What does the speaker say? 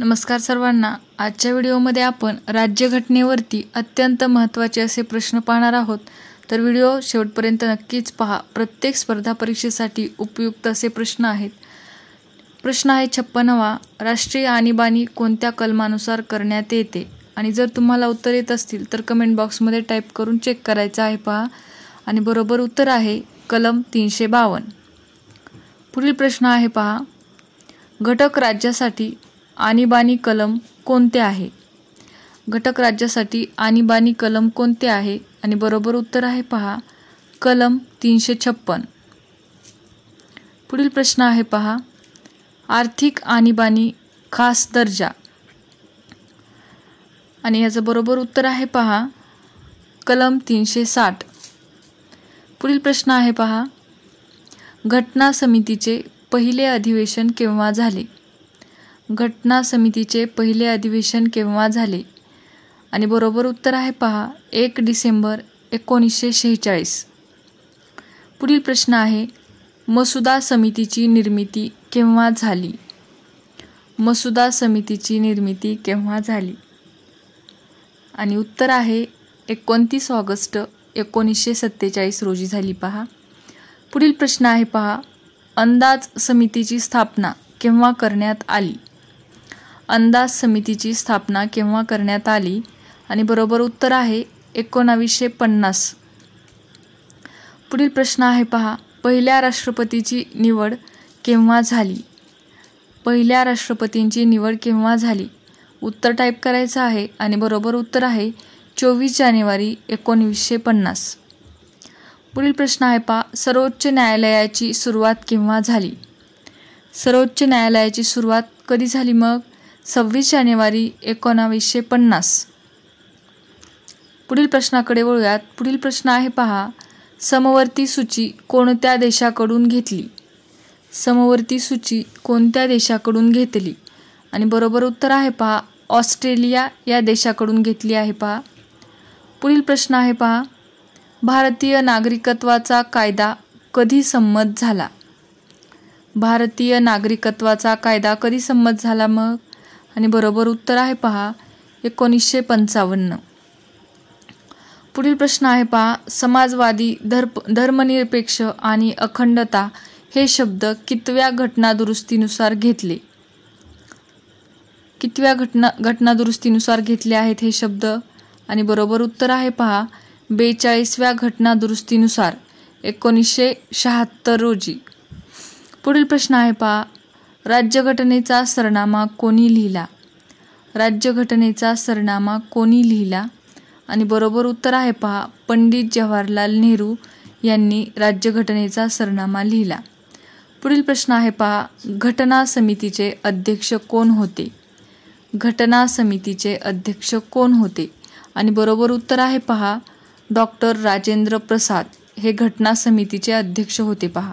नमस्कार सर्वांना। आजच्या व्हिडिओमध्ये आपण राज्यघटनेवरती अत्यंत महत्त्वाचे असे प्रश्न पाहणार आहोत। तर व्हिडिओ शेवटपर्यंत नक्कीच पहा। प्रत्येक स्पर्धा परीक्षेसाठी उपयुक्त असे प्रश्न आहेत। प्रश्न आहे 56वा, राष्ट्रीय आणीबाणी कोणत्या कलमानुसार करण्यात येते? आणि जर तुम्हाला उत्तर येत असतील तर कमेंट बॉक्समध्ये टाईप करून चेक करायचं आहे पहा। आणि बरोबर उत्तर आहे कलम 352। पुढील प्रश्न आहे पहा, घटक राज्यासाठी आणीबाणी कलम कोणते आहे? घटक राज्यासाठी आणीबाणी कलम कोणते आहे? आणि बरोबर उत्तर आहे पहा कलम 356। पुढील प्रश्न आहे पहा, आर्थिक आणीबाणी खास दर्जा, आणि याचं बरोबर उत्तर आहे पहा कलम 360। पुढील प्रश्न आहे पहा, घटना समितीचे पहिले अधिवेशन केव्हा झाले? घटना समितीचे पहिले अधिवेशन केव्हा झाले? आणि बरोबर उत्तर आहे पहा 1 डिसेंबर 1946। पुढील प्रश्न आहे, मसुदा समितीची निर्मिती केव्हा झाली? मसुदा समितीची निर्मिती केव्हा झाली? आणि उत्तर आहे 29 ऑगस्ट 1947 रोजी झाली पहा। पुढील प्रश्न आहे पहा, अंदाज समितीची स्थापना केव्हा करण्यात आली? अंदाज समितीची स्थापना केव्हा करण्यात आली? आणि बरोबर उत्तर आहे 1950। पुढील प्रश्न आहे पहा, पहिल्या राष्ट्रपतीची निवड केव्हा झाली? पहिल्या राष्ट्रपतींची निवड केव्हा झाली? उत्तर टाईप करायचं आहे आणि बरोबर उत्तर आहे 24 जानेवारी 1950। पुढील प्रश्न आहे पहा, सर्वोच्च न्यायालयाची सुरुवात केव्हा झाली? सर्वोच्च न्यायालयाची सुरुवात कधी झाली मग? 26 जानेवारी 1950। पुढील प्रश्नाकडे वळूयात। पुढील प्रश्न आहे पहा, समवर्ती सूची कोणत्या देशाकडून घेतली? समवर्ती सूची कोणत्या देशाकडून घेतली? आणि बरोबर उत्तर आहे पहा ऑस्ट्रेलिया या देशाकडून घेतली आहे पहा। पुढील प्रश्न आहे पहा, भारतीय नागरिकत्वाचा कायदा कधी संमत झाला? भारतीय नागरिकत्वाचा कायदा कधी संमत झाला मग? आणि बरोबर उत्तर आहे पहा 1955। पुढील प्रश्न आहे पहा, समाजवादी, धर्मनिरपेक्ष आणि अखंडता हे शब्द कितव्या घटनादुरुस्तीनुसार घेतले? कितव्या घटनादुरुस्तीनुसार घेतले आहेत हे शब्द? आणि बरोबर उत्तर आहे पहा 42व्या घटनादुरुस्तीनुसार 1976 रोजी। पुढील प्रश्न आहे पहा, राज्यघटनेचा सरनामा कोणी लिहिला? राज्यघटनेचा सरनामा कोणी लिहिला? आणि बरोबर उत्तर आहे पहा पंडित जवाहरलाल नेहरू यांनी राज्यघटनेचा सरनामा लिहिला। पुढील प्रश्न आहे पहा, घटना समितीचे अध्यक्ष कोण होते? घटना समितीचे अध्यक्ष कोण होते? आणि बरोबर उत्तर आहे पहा डॉक्टर राजेंद्र प्रसाद हे घटना समितीचे अध्यक्ष होते पहा।